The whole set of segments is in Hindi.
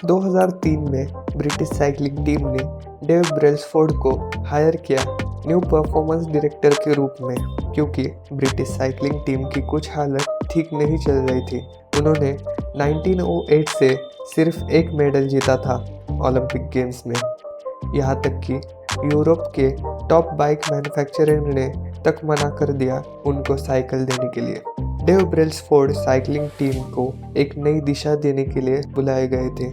2003 में ब्रिटिश साइकिलिंग टीम ने डेव ब्रेल्सफोर्ड को हायर किया न्यू परफॉर्मेंस डायरेक्टर के रूप में, क्योंकि ब्रिटिश साइकिलिंग टीम की कुछ हालत ठीक नहीं चल रही थी। उन्होंने 1908 से सिर्फ एक मेडल जीता था ओलंपिक गेम्स में, यहाँ तक कि यूरोप के टॉप बाइक मैन्युफैक्चरर ने तक मना कर दिया उनको साइकिल देने के लिए। डेव ब्रेल्सफोर्ड साइकिलिंग टीम को एक नई दिशा देने के लिए बुलाए गए थे।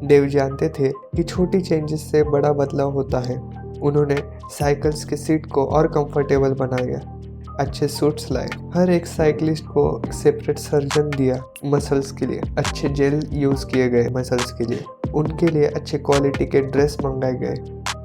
डेव जानते थे कि छोटी चेंजेस से बड़ा बदलाव होता है। उन्होंने साइकिल्स के सीट को और कंफर्टेबल बनाया, अच्छे सूट्स लाए, हर एक साइकिलिस्ट को सेपरेट सर्जन दिया मसल्स के लिए, अच्छे जेल यूज़ किए गए मसल्स के लिए, उनके लिए अच्छे क्वालिटी के ड्रेस मंगाए गए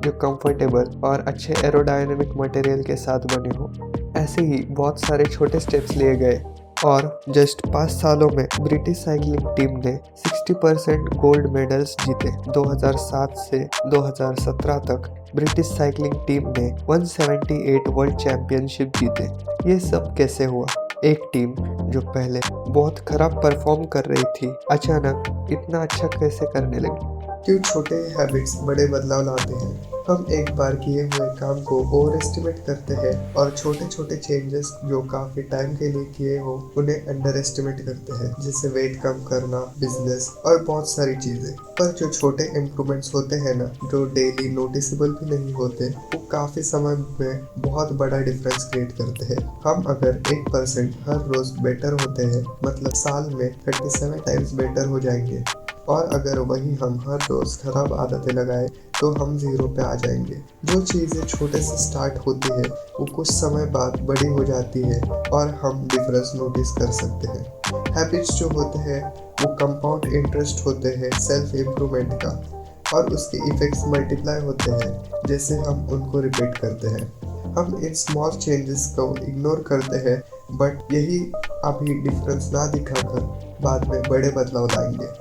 जो कंफर्टेबल और अच्छे एरोडायनेमिक मटेरियल के साथ बने हो। ऐसे ही बहुत सारे छोटे स्टेप्स लिए गए और जस्ट 5 सालों में ब्रिटिश साइकिलिंग टीम ने 60% गोल्ड मेडल्स जीते। 2007 से 2017 तक ब्रिटिश साइकिलिंग टीम ने 178 वर्ल्ड चैंपियनशिप जीते। ये सब कैसे हुआ? एक टीम जो पहले बहुत खराब परफॉर्म कर रही थी अचानक इतना अच्छा कैसे करने लगी? क्यों छोटे हैबिट्स बड़े बदलाव लाते हैं? हम एक बार किए हुए काम को ओवर एस्टिमेट करते हैं और छोटे छोटे चेंजेस जो काफी टाइम के लिए किए हो उन्हें अंडर एस्टिमेट करते हैं, जैसे वेट कम करना, बिजनेस और बहुत सारी चीजें। पर जो छोटे इम्प्रूवमेंट्स होते हैं ना, जो डेली नोटिसेबल भी नहीं होते, वो काफी समय में बहुत बड़ा डिफरेंस क्रिएट करते हैं। हम अगर 1% हर रोज बेटर होते हैं, मतलब साल में 37 टाइम्स बेटर हो जाएंगे। और अगर वही हम हर रोज खराब आदतें लगाए तो हम 0 पे आ जाएंगे। जो चीज़ें छोटे से स्टार्ट होती है वो कुछ समय बाद बड़ी हो जाती है और हम डिफरेंस नोटिस कर सकते हैं। हैबिट्स जो होते हैं वो कंपाउंड इंटरेस्ट होते हैं सेल्फ इम्प्रूवमेंट का, और उसके इफेक्ट्स मल्टीप्लाई होते हैं जैसे हम उनको रिपीट करते हैं। हम इन स्मॉल चेंजेस को इग्नोर करते हैं, बट यही अभी डिफरेंस ना दिखाकर बाद में बड़े बदलाव लाएंगे।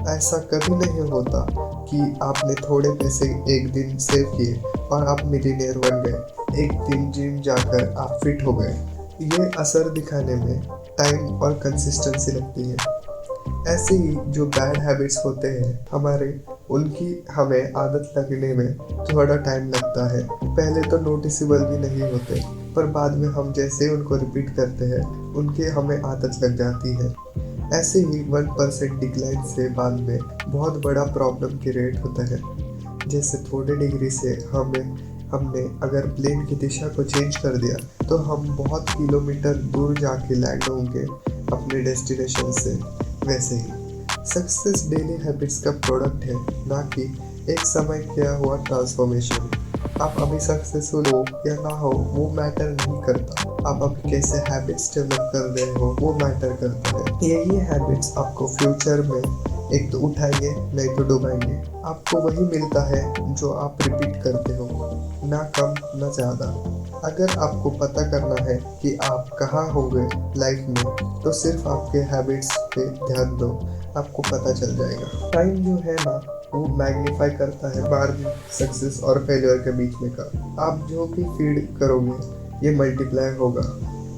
ऐसा कभी नहीं होता कि आपने थोड़े पैसे एक दिन सेव किए और आप मिलियनेयर बन गए। एक दिन जिम जाकर आप फिट हो गए। ये असर दिखाने में टाइम और कंसिस्टेंसी लगती है। ऐसे ही जो बैड हैबिट्स होते हैं उनकी हमें आदत लगने में थोड़ा टाइम लगता है। पहले तो नोटिसेबल भी नहीं होते, पर बाद में हम जैसे उनको रिपीट करते हैं उनके हमें आदत लग जाती है। ऐसे ही 1% डिक्लाइन से बाद में बहुत बड़ा प्रॉब्लम क्रिएट होता है। जैसे थोड़े डिग्री से हमने अगर प्लेन की दिशा को चेंज कर दिया तो हम बहुत किलोमीटर दूर जाके लैंड होंगे अपने डेस्टिनेशन से। वैसे ही सक्सेस डेली हैबिट्स का प्रोडक्ट है, ना कि एक समय किया हुआ ट्रांसफॉर्मेशन। आप अभी सक्सेसफुल हो या ना हो वो मैटर नहीं करता, आप अभी कैसे हैबिट्स डेवलप कर रहे हो वो मैटर करता है। यही हैबिट्स आपको फ्यूचर में एक तो उठाएंगे नहीं तो डुबाएंगे। आपको वही मिलता है जो आप रिपीट करते हो, ना कम ना ज़्यादा। अगर आपको पता करना है कि आप कहाँ होंगे लाइफ में, तो सिर्फ आपके हैबिट्स पे ध्यान दो, आपको पता चल जाएगा। टाइम जो है ना वो मैग्नीफाई करता है मार्जिन सक्सेस और फेलियर के बीच में का। आप जो भी फीड करोगे ये मल्टीप्लाई होगा।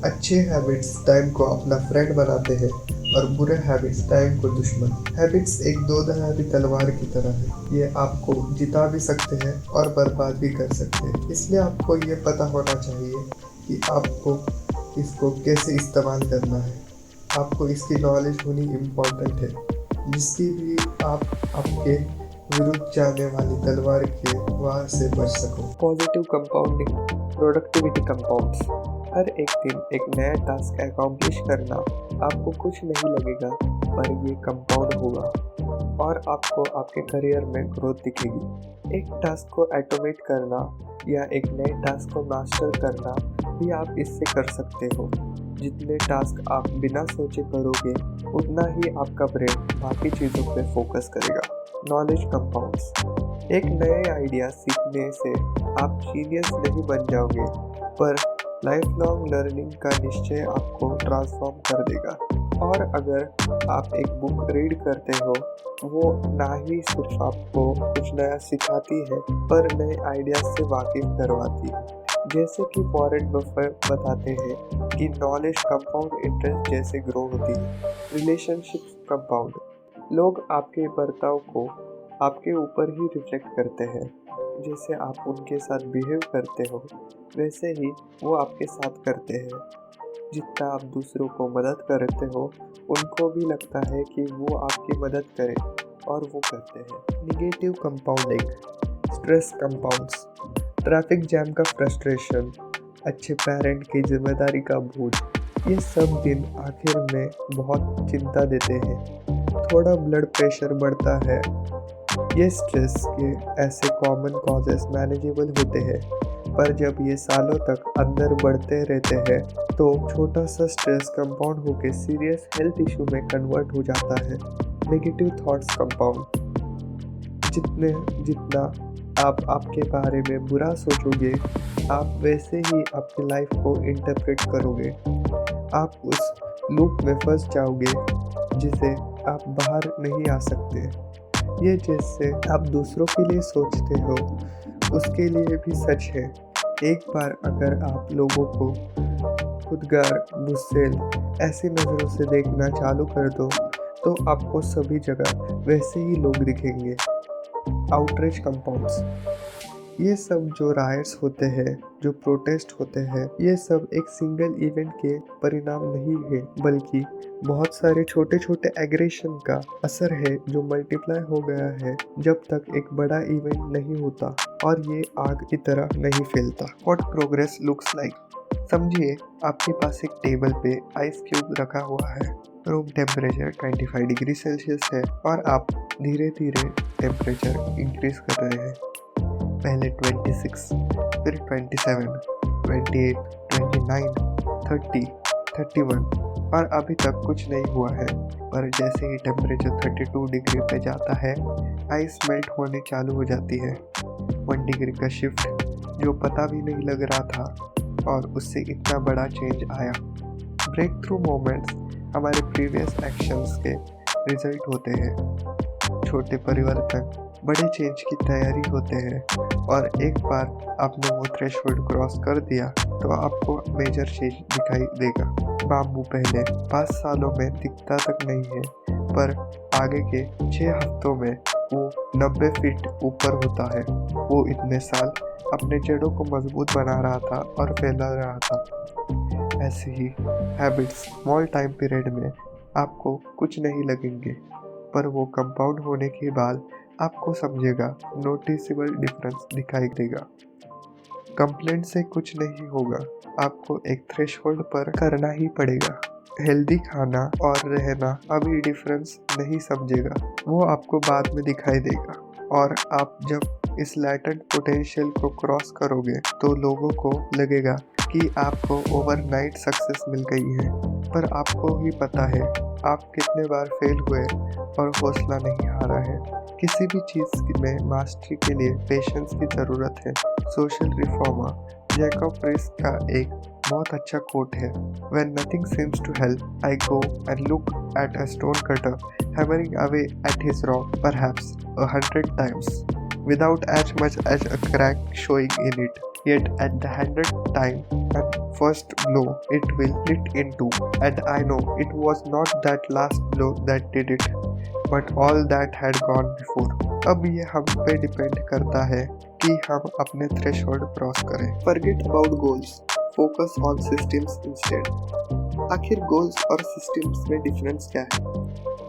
अच्छे हैबिट्स टाइम को अपना फ्रेंड बनाते हैं और बुरे हैबिट्स टाइम को दुश्मन। हैबिट्स एक दो धारी तलवार की तरह है, ये आपको जिता भी सकते हैं और बर्बाद भी कर सकते हैं। इसलिए आपको ये पता होना चाहिए कि आपको इसको कैसे इस्तेमाल करना है। आपको इसकी नॉलेज होनी इम्पोर्टेंट है, जिसकी भी आप आपके विरुद्ध जाने वाली तलवार के वार से बच सको। Positive compounding, productivity compounds. हर एक दिन एक नया टास्क अकॉम्प्लिश करना आपको कुछ नहीं लगेगा, पर ये कंपाउंड होगा और आपको आपके करियर में ग्रोथ दिखेगी। एक टास्क को ऑटोमेट करना या एक नए टास्क को मास्टर करना भी आप इससे कर सकते हो। जितने टास्क आप बिना सोचे करोगे उतना ही आपका ब्रेन बाकी चीज़ों पे फोकस करेगा। Knowledge compounds. एक नए आइडिया सीखने से आप जीनियस नहीं बन जाओगे, पर लाइफ लॉन्ग लर्निंग का निश्चय आपको ट्रांसफॉर्म कर देगा। और अगर आप एक बुक रीड करते हो, वो ना ही सिर्फ आपको कुछ नया सिखाती है, पर नए आइडियाज से वाकिफ करवाती है। जैसे कि वॉरेन बफेट बताते हैं कि नॉलेज कंपाउंड इंटरेस्ट जैसे ग्रो होती है। Relationship compound. लोग आपके बर्ताव को आपके ऊपर ही रिफ्लेक्ट करते हैं। जैसे आप उनके साथ बिहेव करते हो वैसे ही वो आपके साथ करते हैं। जितना आप दूसरों को मदद करते हो उनको भी लगता है कि वो आपकी मदद करें और वो करते हैं। Negative compounding, stress compounds, traffic jam का फ्रस्ट्रेशन, अच्छे पेरेंट की जिम्मेदारी का बोझ, ये सब दिन आखिर में बहुत चिंता देते हैं। थोड़ा ब्लड प्रेशर बढ़ता है। ये स्ट्रेस के ऐसे कॉमन कॉजेस मैनेजेबल होते हैं, पर जब ये सालों तक अंदर बढ़ते रहते हैं तो छोटा सा स्ट्रेस कंपाउंड होकर सीरियस हेल्थ इशू में कन्वर्ट हो जाता है। नेगेटिव थॉट्स कंपाउंड, जितना आप आपके बारे में बुरा सोचोगे आप वैसे ही अपनी लाइफ को इंटरप्रेट करोगे। आप उस लूप में फंस जाओगे जिसे आप बाहर नहीं आ सकते। ये जैसे आप दूसरों के लिए सोचते हो उसके लिए भी सच है। एक बार अगर आप लोगों को खुदगार, गुस्सेल ऐसी नज़रों से देखना चालू कर दो तो आपको सभी जगह वैसे ही लोग दिखेंगे। आउटरीच कंपाउंड्स, ये सब जो राइट्स होते हैं, जो प्रोटेस्ट होते हैं, ये सब एक सिंगल इवेंट के परिणाम नहीं है बल्कि बहुत सारे छोटे छोटे एग्रेशन का असर है जो मल्टीप्लाई हो गया है जब तक एक बड़ा इवेंट नहीं होता और ये आग की तरह नहीं फैलता। व्हाट प्रोग्रेस लुक्स लाइक, समझिए आपके पास एक टेबल पे आइस क्यूब रखा हुआ है। रूम टेम्परेचर 25 डिग्री सेल्सियस है और आप धीरे धीरे टेम्परेचर इंक्रीज कर रहे हैं। पहले 26, फिर 27, 28, 29, 30, 31 और अभी तक कुछ नहीं हुआ है। पर जैसे ही टेम्परेचर 32 डिग्री पे जाता है आइस मेल्ट होने चालू हो जाती है। 1 डिग्री का शिफ्ट जो पता भी नहीं लग रहा था और उससे इतना बड़ा चेंज आया। ब्रेक थ्रू मोमेंट्स हमारे प्रीवियस एक्शंस के रिजल्ट होते हैं। छोटे परिवर्तन बड़े चेंज की तैयारी होते हैं और एक बार आपने वो थ्रेशोल्ड क्रॉस कर दिया तो आपको मेजर चेंज दिखाई देगा। बाम्बू पहले 5 सालों में दिखता तक नहीं है पर आगे के 6 हफ्तों में वो 90 फीट ऊपर होता है। वो इतने साल अपने जड़ों को मजबूत बना रहा था और फैला रहा था। ऐसे ही हैबिट्स स्मॉल टाइम पीरियड में आपको कुछ नहीं लगेंगे पर वो कंपाउंड होने के बाद आपको समझेगा, नोटिसेबल डिफरेंस दिखाई देगा। कंप्लेंट से कुछ नहीं होगा, आपको एक थ्रेशोल्ड पर करना ही पड़ेगा। हेल्दी खाना और रहना अभी डिफरेंस नहीं समझेगा, वो आपको बाद में दिखाई देगा। और आप जब इस लैटेंट पोटेंशियल को क्रॉस करोगे तो लोगों को लगेगा कि आपको ओवरनाइट सक्सेस मिल गई है, पर आपको ही पता है आप कितने बार फेल हुए और हौसला नहीं हारा है। किसी भी चीज़ में मास्टरी के लिए पेशेंस की ज़रूरत है। सोशल रिफॉर्मर जैकब रिस्क का एक बहुत अच्छा कोट है, When nothing seems to help, I go and look at a stone cutter hammering away at his rock perhaps 100 times, without as much as a crack showing in it. Yet at the 100th time and first blow it will split in two, and I know it was not that last blow that did it, but all that had gone before. अब ये हम पे डिपेंड करता है कि हम अपने थ्रेशोल्ड क्रॉस करें। Forget about goals, focus on systems instead. आखिर गोल्स और सिस्टम्स में डिफरेंस क्या है?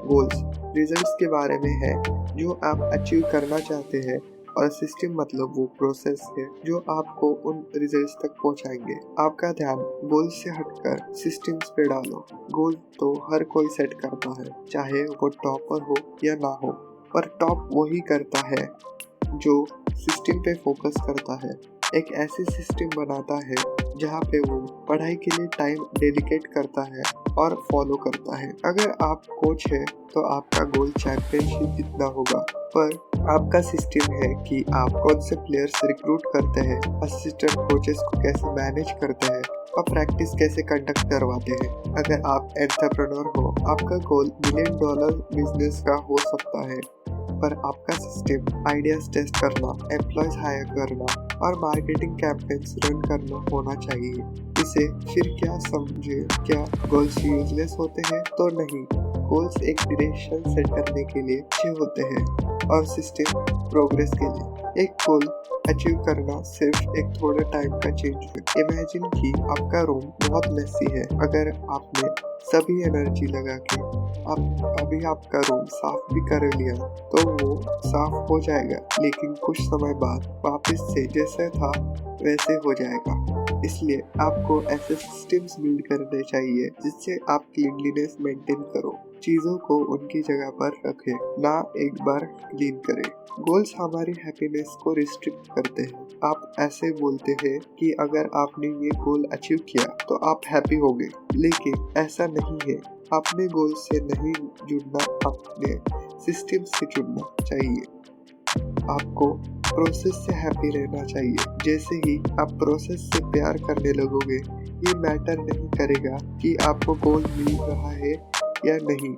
गोल्स रिजल्ट्स के बारे में है जो आप अचीव करना चाहते हैं और सिस्टम मतलब वो प्रोसेस है जो आपको उन रिजल्ट्स तक पहुंचाएंगे। आपका ध्यान गोल से हटकर सिस्टम्स पे डालो। गोल तो हर कोई सेट करता है, चाहे वो टॉपर हो या ना हो, पर टॉप वही करता है जो सिस्टम पे फोकस करता है। एक ऐसी सिस्टम बनाता है जहाँ पे वो पढ़ाई के लिए टाइम डेडिकेट करता है और फॉलो करता है। अगर आप कोच है तो आपका गोल चैंपियनशिप जीतना होगा, पर आपका सिस्टम है कि आप कौन से प्लेयर्स रिक्रूट करते हैं, असिस्टेंट कोचेस को कैसे मैनेज करते हैं और प्रैक्टिस कैसे कंडक्ट करवाते हैं। अगर आप एंटरप्रेन्योर हो, आपका गोल $1 मिलियन बिजनेस का हो सकता है, पर आपका सिस्टम आइडियाज टेस्ट करना, एम्प्लॉयज हायर करना और मार्केटिंग कैंपेन्स रन करना होना चाहिए। इसे फिर क्या समझे, क्या गोल्स यूजलेस होते हैं? तो नहीं, गोल्स एक डायरेक्शन सेट करने के लिए अच्छे होते हैं और सिस्टम प्रोग्रेस के लिए। एक गोल अचीव करना सिर्फ एक थोड़े टाइम का चेंज है। इमेजिन कि आपका रूम बहुत मेसी है। अगर आपने सभी एनर्जी लगा के अभी आपका रूम साफ भी कर लिया तो वो साफ हो जाएगा, लेकिन कुछ समय बाद वापस से जैसा था वैसे हो जाएगा। इसलिए आपको ऐसे सिस्टम्स बिल्ड करने चाहिए जिससे आप क्लीनलीनेस मेंटेन करो, चीजों को उनकी जगह पर रखें, ना एक बार क्लीन करें। गोल्स हमारी हैप्पीनेस को रिस्ट्रिक्ट करते हैं। आप ऐसे बोलते हैं कि अगर आपने ये गोल अचीव किया तो आप हैप्पी हो गए, लेकिन ऐसा नहीं है। अपने गोल से नहीं जुड़ना, अपने सिस्टम से जुड़ना चाहिए। आपको प्रोसेस से हैप्पी रहना चाहिए। जैसे ही आप प्रोसेस से प्यार करने लगोगे, ये मैटर नहीं करेगा कि आपको गोल मिल रहा है या नहीं,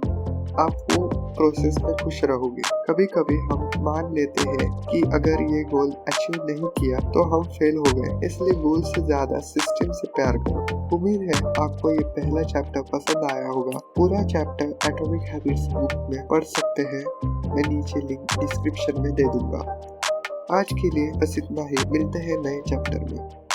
आप वो प्रोसेस में खुश रहोगे। कभी कभी हम मान लेते हैं कि अगर ये गोल अचीव नहीं किया तो हम फेल हो गए, इसलिए गोल से ज्यादा सिस्टम से प्यार करो। उम्मीद है आपको ये पहला चैप्टर पसंद आया होगा। पूरा चैप्टर एटॉमिक हैबिट्स बुक में पढ़ सकते हैं, मैं नीचे लिंक डिस्क्रिप्शन में दे दूंगा। आज के लिए बस इतना ही, मिलते हैं नए चैप्टर में।